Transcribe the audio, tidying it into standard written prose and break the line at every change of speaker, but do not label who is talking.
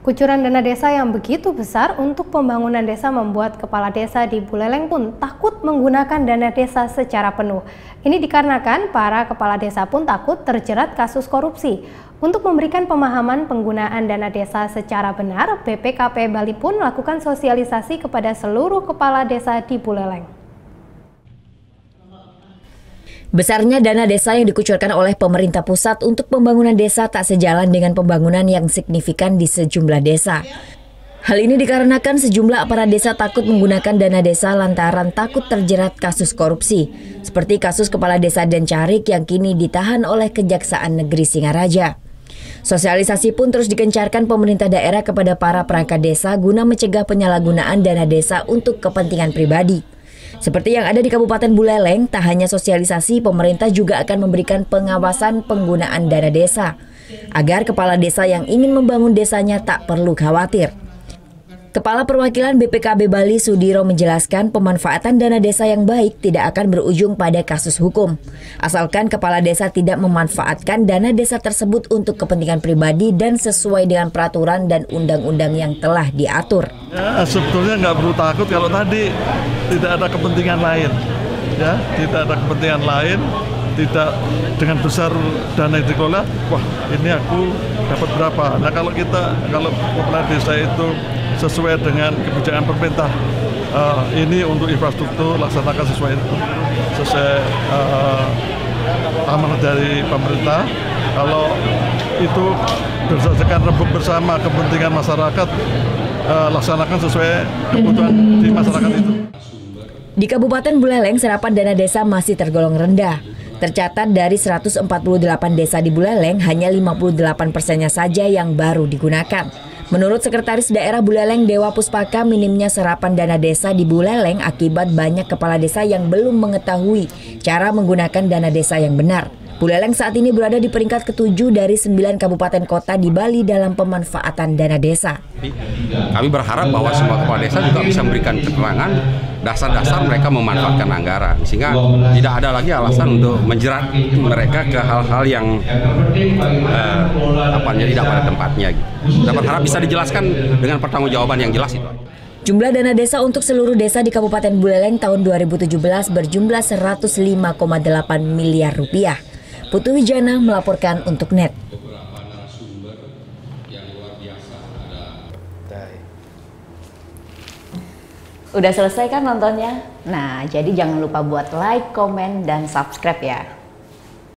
Kucuran dana desa yang begitu besar untuk pembangunan desa membuat kepala desa di Buleleng pun takut menggunakan dana desa secara penuh. Ini dikarenakan para kepala desa pun takut terjerat kasus korupsi. Untuk memberikan pemahaman penggunaan dana desa secara benar, BPKP Bali pun melakukan sosialisasi kepada seluruh kepala desa di Buleleng.
Besarnya dana desa yang dikucurkan oleh pemerintah pusat untuk pembangunan desa tak sejalan dengan pembangunan yang signifikan di sejumlah desa. Hal ini dikarenakan sejumlah aparat desa takut menggunakan dana desa lantaran takut terjerat kasus korupsi, seperti kasus kepala desa Dencarik yang kini ditahan oleh Kejaksaan Negeri Singaraja. Sosialisasi pun terus digencarkan pemerintah daerah kepada para perangkat desa guna mencegah penyalahgunaan dana desa untuk kepentingan pribadi. Seperti yang ada di Kabupaten Buleleng, tak hanya sosialisasi, pemerintah juga akan memberikan pengawasan penggunaan dana desa, agar kepala desa yang ingin membangun desanya tak perlu khawatir. Kepala Perwakilan BPKB Bali Sudiro menjelaskan pemanfaatan dana desa yang baik tidak akan berujung pada kasus hukum, asalkan kepala desa tidak memanfaatkan dana desa tersebut untuk kepentingan pribadi dan sesuai dengan peraturan dan undang-undang yang telah diatur.
Ya, sebetulnya nggak perlu takut kalau tadi tidak ada kepentingan lain, ya, tidak ada kepentingan lain, tidak dengan besar dana yang dikelola, wah ini aku dapat berapa. Nah kalau kepala desa itu sesuai dengan kebijakan pemerintah, ini untuk infrastruktur laksanakan sesuai amanat dari pemerintah. Kalau itu berdasarkan rembuk bersama kepentingan masyarakat, laksanakan sesuai kebutuhan di masyarakat itu.
Di Kabupaten Buleleng, serapan dana desa masih tergolong rendah. Tercatat dari 148 desa di Buleleng, hanya 58%-nya saja yang baru digunakan. Menurut Sekretaris Daerah Buleleng Dewa Puspaka, minimnya serapan dana desa di Buleleng akibat banyak kepala desa yang belum mengetahui cara menggunakan dana desa yang benar. Buleleng saat ini berada di peringkat ke-7 dari 9 kabupaten kota di Bali dalam pemanfaatan dana desa.
Kami berharap bahwa semua kepala desa juga bisa memberikan keterangan dasar-dasar mereka memanfaatkan anggaran, sehingga tidak ada lagi alasan untuk menjerat mereka ke hal-hal yang tidak pada tempatnya. Kita berharap bisa dijelaskan dengan pertanggungjawaban yang jelas itu.
Jumlah dana desa untuk seluruh desa di Kabupaten Buleleng tahun 2017 berjumlah 105,8 miliar rupiah. Putu Wijana melaporkan untuk NET.
Udah selesai kan nontonnya? Nah, jadi jangan lupa buat like, komen, dan subscribe ya.